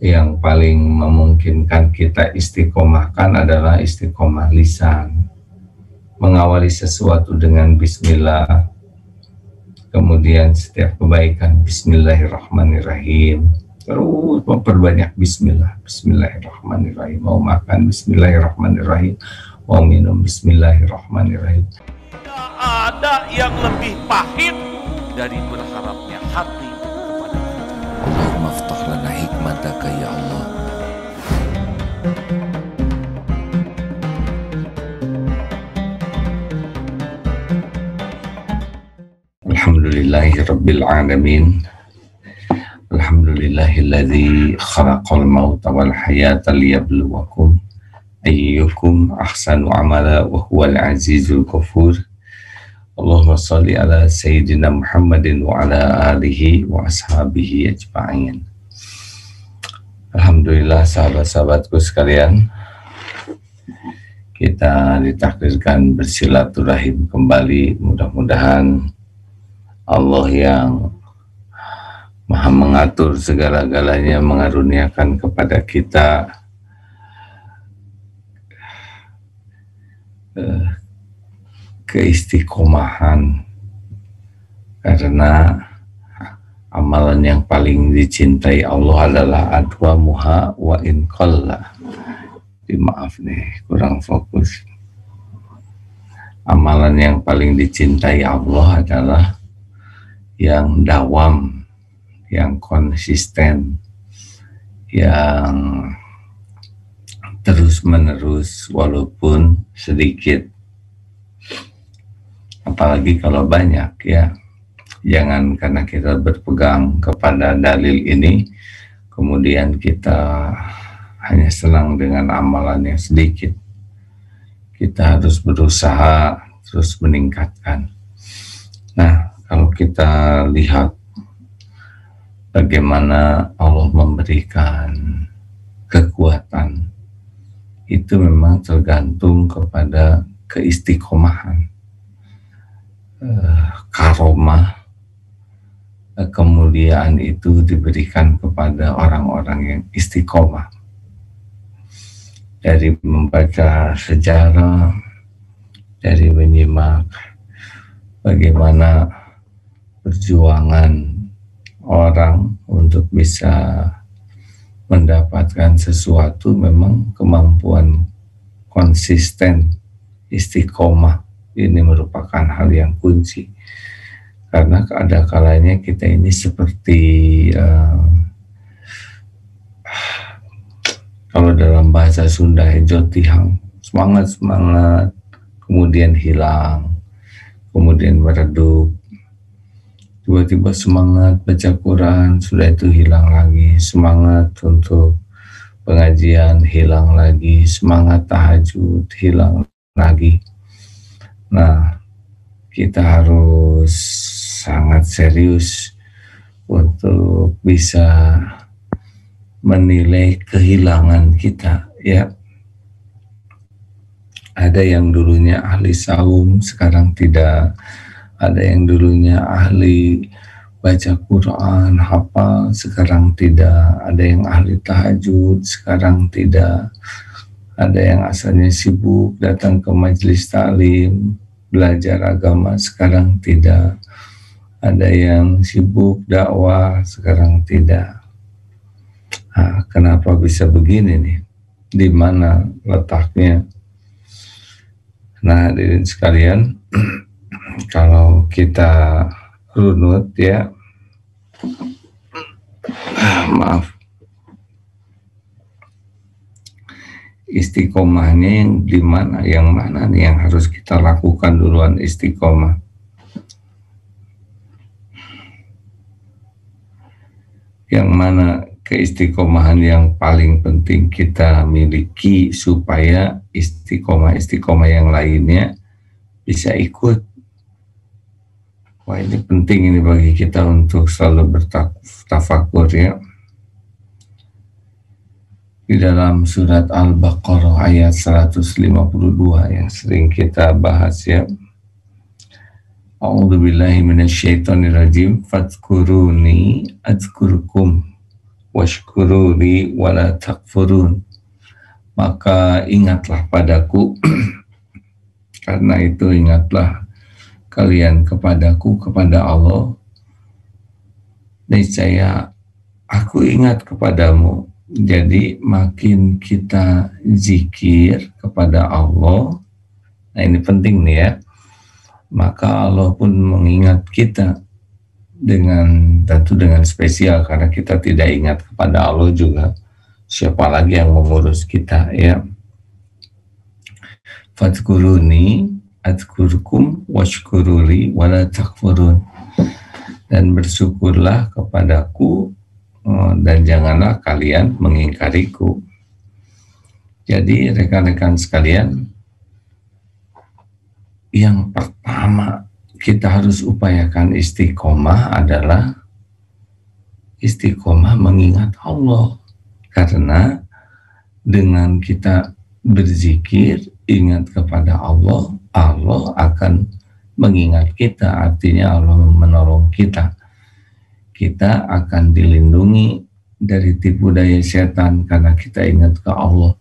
yang paling memungkinkan kita istiqomahkan adalah istiqomah lisan. Mengawali sesuatu dengan bismillah, kemudian setiap kebaikan bismillahirrahmanirrahim, terus memperbanyak bismillah, bismillahirrahmanirrahim, mau makan bismillahirrahmanirrahim, mau minum bismillahirrahmanirrahim. Tidak ada yang lebih pahit dari berharapnya hati kepada Allah. Allahumma aftah lana hikmataka ya Allah. Alhamdulillahi rabbil alamin. Alhamdulillahilladzi khalaqal mauta wal hayata liyabluwakum ayyukum ahsanu amala wa huwal azizul ghafur. Allahumma shalli ala sayyidina Muhammadin wa ala alihi wa ashabihi ajma'in. Alhamdulillah sahabat-sahabatku sekalian, kita ditakdirkan bersilaturahim kembali. Mudah-mudahan Allah yang Maha mengatur segala-galanya mengaruniakan kepada kita keistiqomahan, karena amalan yang paling dicintai Allah adalah adwamuha wa in qalla. Maaf nih, kurang fokus. Amalan yang paling dicintai Allah adalah yang dawam, yang konsisten, yang terus menerus walaupun sedikit, apalagi kalau banyak ya. Jangan karena kita berpegang kepada dalil ini kemudian kita hanya senang dengan amalan yang sedikit. Kita harus berusaha terus meningkatkan. Nah, kalau kita lihat bagaimana Allah memberikan kekuatan, itu memang tergantung kepada keistiqomahan. Karomah, kemuliaan itu diberikan kepada orang-orang yang istiqomah. Dari membaca sejarah, dari menyimak bagaimana perjuangan orang untuk bisa mendapatkan sesuatu, memang kemampuan konsisten istiqomah ini merupakan hal yang kunci. Karena ada kalanya kita ini seperti kalau dalam bahasa Sunda jotihang, semangat kemudian hilang, kemudian meredup. Tiba-tiba semangat baca Quran, sudah itu hilang lagi. Semangat untuk pengajian hilang lagi, semangat tahajud hilang lagi. Nah, kita harus sangat serius untuk bisa menilai kehilangan kita ya. Ada yang dulunya ahli saum sekarang tidak, ada yang dulunya ahli baca Quran hafal sekarang tidak, ada yang ahli tahajud sekarang tidak, ada yang asalnya sibuk datang ke majelis taklim belajar agama sekarang tidak, ada yang sibuk dakwah sekarang tidak. Nah, kenapa bisa begini nih? Di mana letaknya? Nah, hadirin sekalian, kalau kita runut ya, maaf, istiqomahnya yang di mana, yang mana nih yang harus kita lakukan duluan istiqomah? Yang mana keistiqomahan yang paling penting kita miliki supaya istiqomah yang lainnya bisa ikut? Wah, ini penting ini bagi kita untuk selalu bertafakur ya. Di dalam surat Al-Baqarah ayat 152 yang sering kita bahas ya. A'udzubillahi minasyaitonirrajim. Fadhkuruni adzkurkum washkuru li wa la takfurun. Maka ingatlah padaku, karena itu ingatlah kalian kepadaku, kepada Allah. Niscaya aku ingat kepadamu. Jadi makin kita zikir kepada Allah, nah ini penting nih ya, maka Allah pun mengingat kita dengan, tentu dengan spesial, karena kita tidak ingat kepada Allah juga, siapa lagi yang mengurus kita ya. Fadkuruni adkurkum washkuruli wala takfurun. Dan bersyukurlah kepadaku dan janganlah kalian mengingkariku. Jadi rekan-rekan sekalian, yang pertama kita harus upayakan istiqomah adalah istiqomah mengingat Allah. Karena dengan kita berzikir, ingat kepada Allah, Allah akan mengingat kita, artinya Allah menolong kita. Kita akan dilindungi dari tipu daya setan karena kita ingat ke Allah.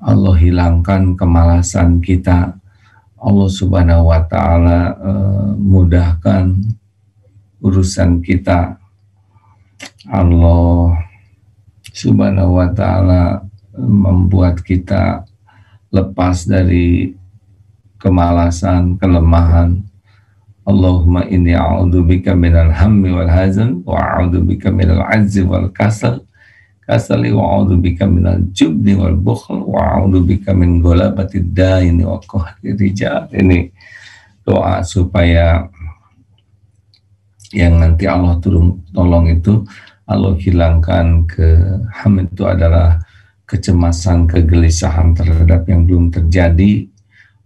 Allah hilangkan kemalasan kita. Allah Subhanahu wa Ta'ala mudahkan urusan kita. Allah Subhanahu wa Ta'ala membuat kita lepas dari kemalasan, kelemahan. Allahumma inni a'udzubika minal hammi wal hazan wa a'udzubika minal ajzi wal kasali wa a'udzubika minal jubni wal bukhl wa a'udzubika min ghalabatid daini wa qahri rijal. Ini doa supaya yang nanti Allah tolong itu, Allah hilangkan ham itu adalah kecemasan, kegelisahan terhadap yang belum terjadi.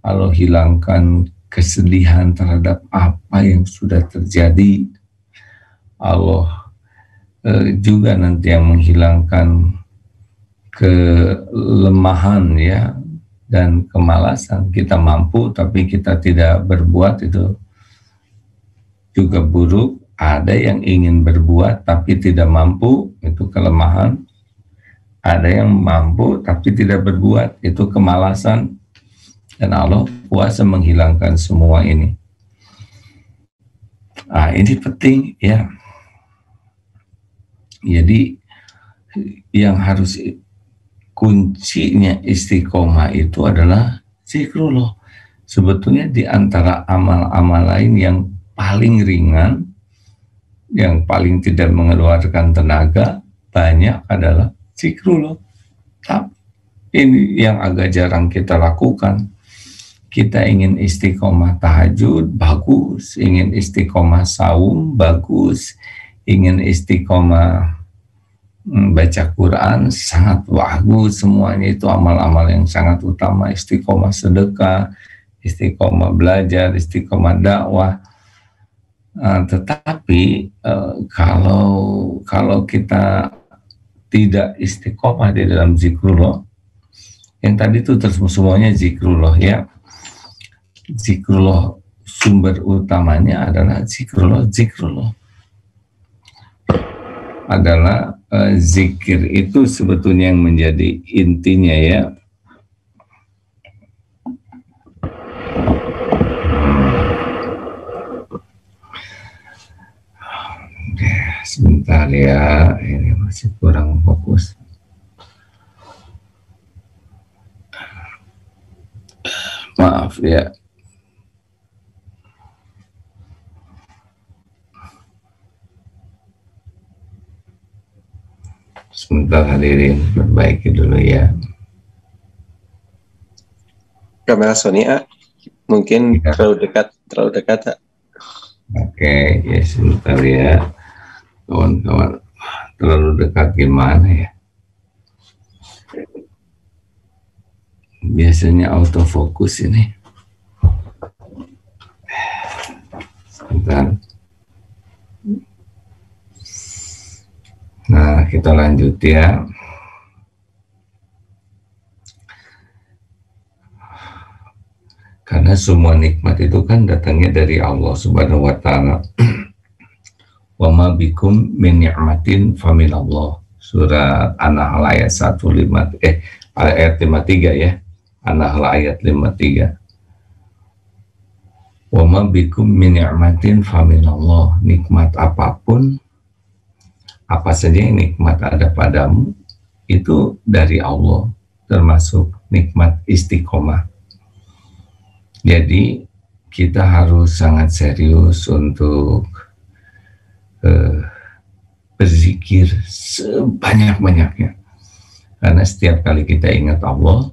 Allah hilangkan kesedihan terhadap apa yang sudah terjadi. Allah juga nanti yang menghilangkan kelemahan ya dan kemalasan. Kita mampu tapi kita tidak berbuat, itu juga buruk. Ada yang ingin berbuat tapi tidak mampu, itu kelemahan. Ada yang mampu tapi tidak berbuat, itu kemalasan. Dan Allah kuasa menghilangkan semua ini. Ini penting ya. Jadi yang harus kuncinya istiqomah itu adalah zikrullah. Sebetulnya di antara amal-amal lain yang paling ringan, yang paling tidak mengeluarkan tenaga banyak adalah zikrullah. Tapi ini yang agak jarang kita lakukan. Kita ingin istiqomah tahajud, bagus. Ingin istiqomah saum, bagus. Ingin istiqomah baca Quran, sangat bagus. Semuanya itu amal-amal yang sangat utama. Istiqomah sedekah, istiqomah belajar, istiqomah dakwah. Tetapi kalau kita tidak istiqomah di dalam zikrullah, yang tadi itu terus semuanya zikrullah ya. Zikrullah sumber utamanya adalah zikrullah adalah zikir itu sebetulnya yang menjadi intinya ya. Sebentar ya, ini masih kurang fokus. Maaf ya. Sebentar hadirin, perbaiki dulu ya. Kamera Sony mungkin ya. terlalu dekat. Oke, ya sebentar ya. Kawan-kawan, terlalu dekat gimana ya? Biasanya autofokus ini. Sebentar. Nah, kita lanjut ya. Karena semua nikmat itu kan datangnya dari Allah Subhanahu wa Ta'ala. Wa ma bikum min ni'matin faminallah. Surat An-Nahl ayat 53 ya. An-Nahl ayat 53. Wa ma bikum min ni'matin faminallah. Nikmat apapun, apa saja yang nikmat ada padamu itu dari Allah, termasuk nikmat istiqomah. Jadi kita harus sangat serius untuk berzikir sebanyak-banyaknya, karena setiap kali kita ingat Allah,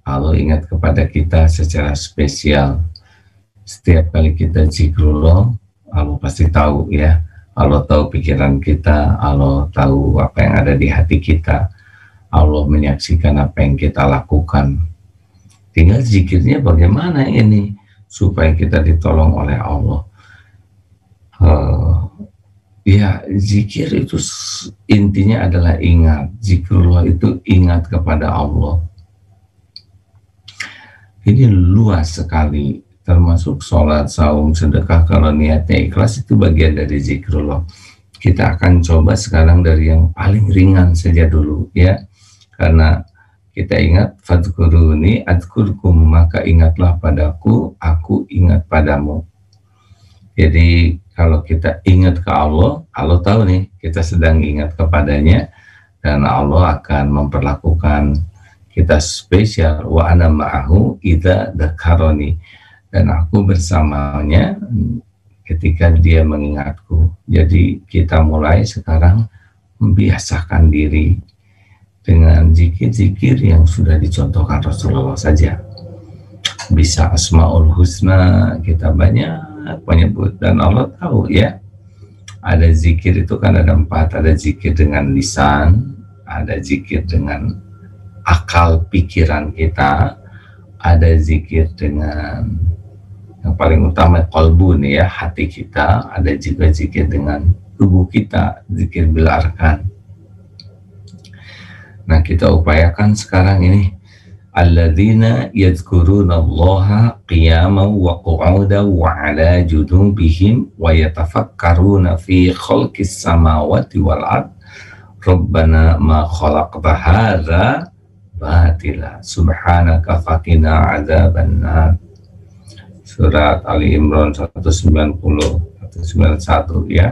Allah ingat kepada kita secara spesial. Setiap kali kita zikrullah, Allah pasti tahu ya. Allah tahu pikiran kita, Allah tahu apa yang ada di hati kita, Allah menyaksikan apa yang kita lakukan. Tinggal zikirnya bagaimana ini supaya kita ditolong oleh Allah. Ya, zikir itu intinya adalah ingat. Zikrullah itu ingat kepada Allah. Ini luas sekali, termasuk sholat, saum, sedekah. Kalau niatnya ikhlas itu bagian dari zikrullah. Kita akan coba sekarang dari yang paling ringan saja dulu ya, karena kita ingat fadkuruni adkurkum, maka ingatlah padaku, aku ingat padamu. Jadi kalau kita ingat ke Allah, Allah tahu nih kita sedang ingat kepadanya, dan Allah akan memperlakukan kita spesial. Wa ana ma'ahu idza dzakaroni, dan aku bersamanya ketika dia mengingatku. Jadi kita mulai sekarang membiasakan diri dengan zikir-zikir yang sudah dicontohkan Rasulullah saja. Bisa Asmaul Husna, kita banyak menyebut, dan Allah tahu ya. Ada zikir itu kan ada 4, ada zikir dengan lisan, ada zikir dengan akal pikiran kita, ada zikir dengan yang paling utama qalbu nih ya, hati kita, ada juga zikir dengan tubuh kita, zikir bil arkan. Nah, kita upayakan sekarang ini, alladzina yadhkurunallaha qiyaman wa qu'udan wa 'ala junubihim wa yatafakkaruna fi khalqis samawati wal ard rabbana ma khalaqta hadza batila subhanaka faqina 'adzabannar. Surat Ali Imran 190 191 ya,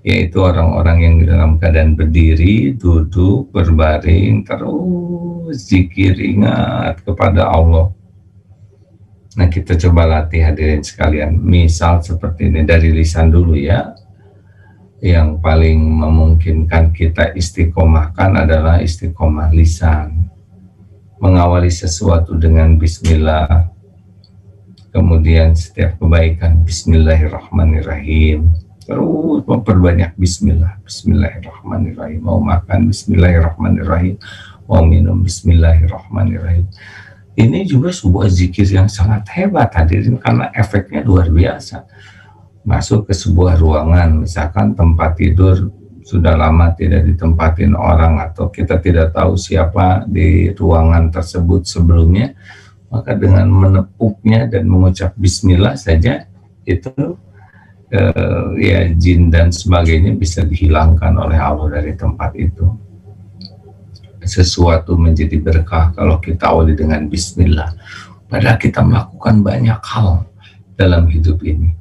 yaitu orang-orang yang dalam keadaan berdiri, duduk, berbaring, terus zikir, ingat kepada Allah. Nah, kita coba latih hadirin sekalian. Misal seperti ini, dari lisan dulu ya. Yang paling memungkinkan kita istiqomahkan adalah istiqomah lisan. Mengawali sesuatu dengan bismillah. Kemudian setiap kebaikan bismillahirrahmanirrahim. Terus memperbanyak bismillah, bismillahirrahmanirrahim. Mau makan bismillahirrahmanirrahim, mau minum bismillahirrahmanirrahim. Ini juga sebuah zikir yang sangat hebat hadirin, karena efeknya luar biasa. Masuk ke sebuah ruangan, misalkan tempat tidur sudah lama tidak ditempatin orang, atau kita tidak tahu siapa di ruangan tersebut sebelumnya, maka dengan menepuknya dan mengucap bismillah saja, itu ya jin dan sebagainya bisa dihilangkan oleh Allah dari tempat itu. Sesuatu menjadi berkah kalau kita awali dengan bismillah. Padahal kita melakukan banyak hal dalam hidup ini,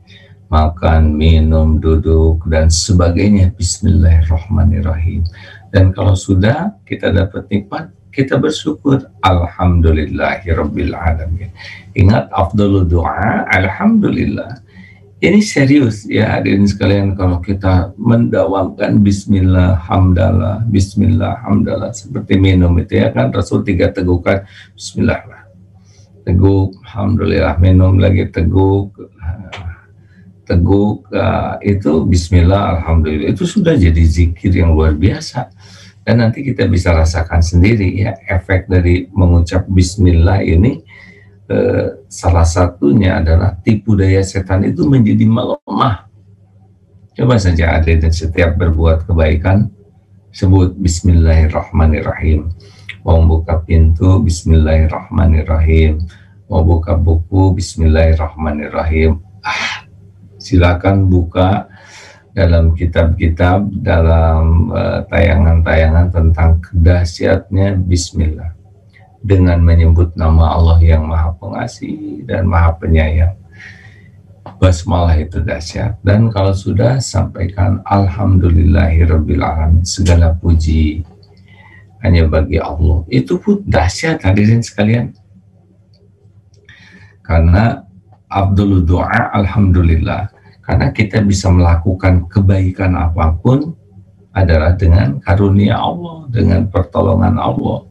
makan, minum, duduk dan sebagainya, bismillahirrahmanirrahim. Dan kalau sudah kita dapat nikmat, kita bersyukur, alhamdulillahirabbil alamin. Ingat, afdhalud du'a alhamdulillah. Ini serius ya hadirin sekalian, kalau kita mendawamkan bismillah hamdalah, bismillah hamdalah, seperti minum itu ya kan, Rasul 3 tegukan, bismillah lah, teguk, alhamdulillah, minum lagi, teguk, itu bismillah, alhamdulillah, itu sudah jadi zikir yang luar biasa. Dan nanti kita bisa rasakan sendiri ya, efek dari mengucap bismillah ini. Salah satunya adalah tipu daya setan itu menjadi melemah. Coba saja ada, dan setiap berbuat kebaikan sebut bismillahirrahmanirrahim. Mau buka pintu bismillahirrahmanirrahim, mau buka buku bismillahirrahmanirrahim. Silakan buka dalam kitab-kitab, dalam tayangan-tayangan tentang dahsyatnya bismillah, dengan menyebut nama Allah yang Maha Pengasih dan Maha Penyayang. Basmalah itu dahsyat. Dan kalau sudah, sampaikan alhamdulillahirabbil alamin, segala puji hanya bagi Allah. Itu pun dahsyat, hadirin sekalian. Karena Abdul doa alhamdulillah, karena kita bisa melakukan kebaikan apapun adalah dengan karunia Allah, dengan pertolongan Allah.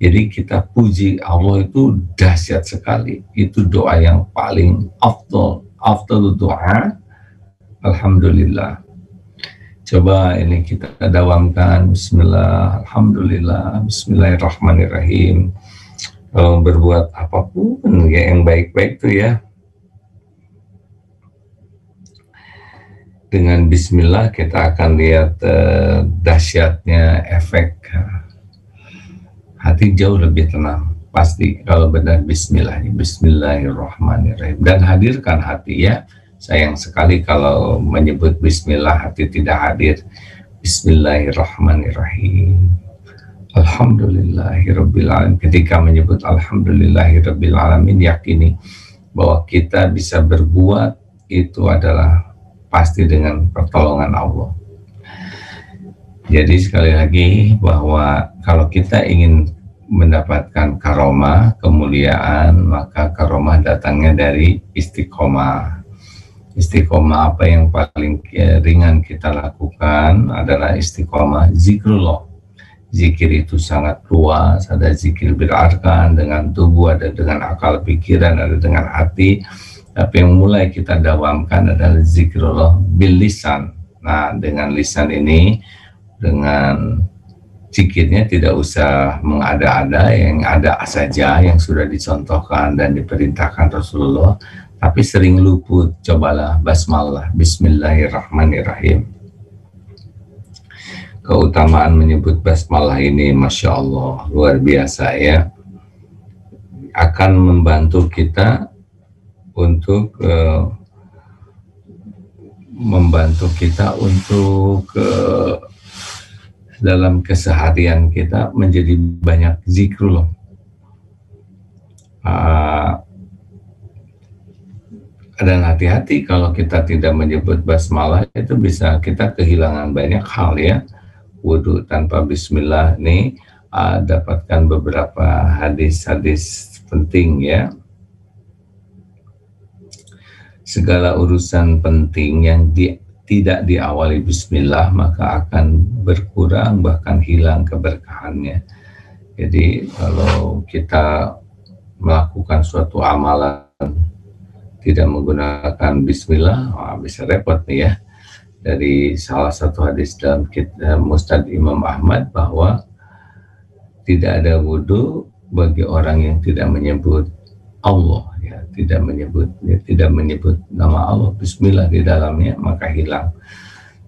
Jadi kita puji Allah itu dahsyat sekali. Itu doa yang paling afdal doa alhamdulillah. Coba ini kita dawamkan. Bismillah, alhamdulillah, bismillahirrahmanirrahim. Kalau berbuat apapun yang baik-baik tuh ya, dengan bismillah kita akan lihat dahsyatnya efek hati jauh lebih tenang. Pasti kalau benar bismillah, bismillahirrahmanirrahim, dan hadirkan hati ya. Sayang sekali kalau menyebut bismillah hati tidak hadir. Bismillahirrahmanirrahim, alhamdulillahirabbil alamin. Ketika menyebut alhamdulillahirabbil alamin, yakini bahwa kita bisa berbuat itu adalah pasti dengan pertolongan Allah. Jadi sekali lagi bahwa kalau kita ingin mendapatkan karomah, kemuliaan, maka karomah datangnya dari istiqomah. Istiqomah apa yang paling ringan kita lakukan adalah istiqomah zikrullah. Zikir itu sangat luas, ada zikir berarkan dengan tubuh, ada dengan akal pikiran, ada dengan hati. Tapi yang mulai kita dawamkan adalah zikrullah bil lisan. Nah, dengan lisan ini, dengan zikirnya tidak usah mengada-ada, yang ada saja yang sudah dicontohkan dan diperintahkan Rasulullah, tapi sering luput. Cobalah basmalah, bismillahirrahmanirrahim. Keutamaan menyebut basmalah ini Masya Allah luar biasa ya, akan membantu kita untuk dalam keseharian kita menjadi banyak zikrullah. Dan hati-hati kalau kita tidak menyebut basmalah, itu bisa kita kehilangan banyak hal ya. Wudhu tanpa bismillah nih, dapatkan beberapa hadis-hadis penting ya. Segala urusan penting yang tidak diawali bismillah maka akan berkurang, bahkan hilang keberkahannya. Jadi kalau kita melakukan suatu amalan tidak menggunakan bismillah, bisa repot nih ya. Dari salah satu hadis dalam Musnad Imam Ahmad bahwa tidak ada wudhu bagi orang yang tidak menyebut Allah ya, tidak menyebut nama Allah, bismillah di dalamnya, maka hilang.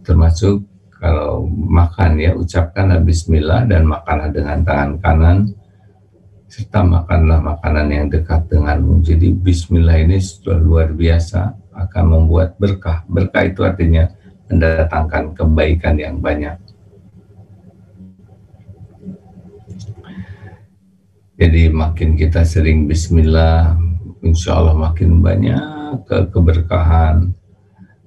Termasuk kalau makan ya, ucapkanlah bismillah dan makanlah dengan tangan kanan, serta makanlah makanan yang dekat denganmu. Jadi bismillah ini sudah luar biasa, akan membuat berkah. Berkah itu artinya mendatangkan kebaikan yang banyak. Jadi makin kita sering bismillah, insya Allah makin banyak keberkahan,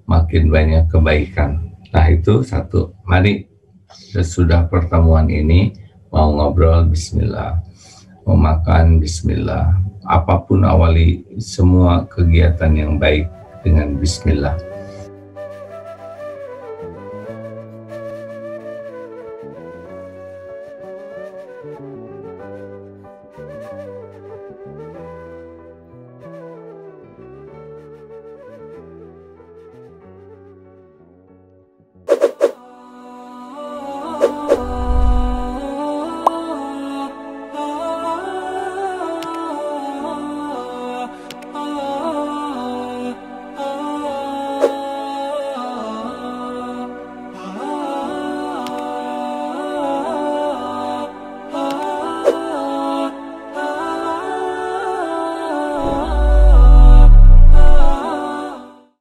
makin banyak kebaikan. Nah itu satu. Mari sesudah pertemuan ini mau ngobrol bismillah, mau makan bismillah, apapun awali semua kegiatan yang baik dengan bismillah.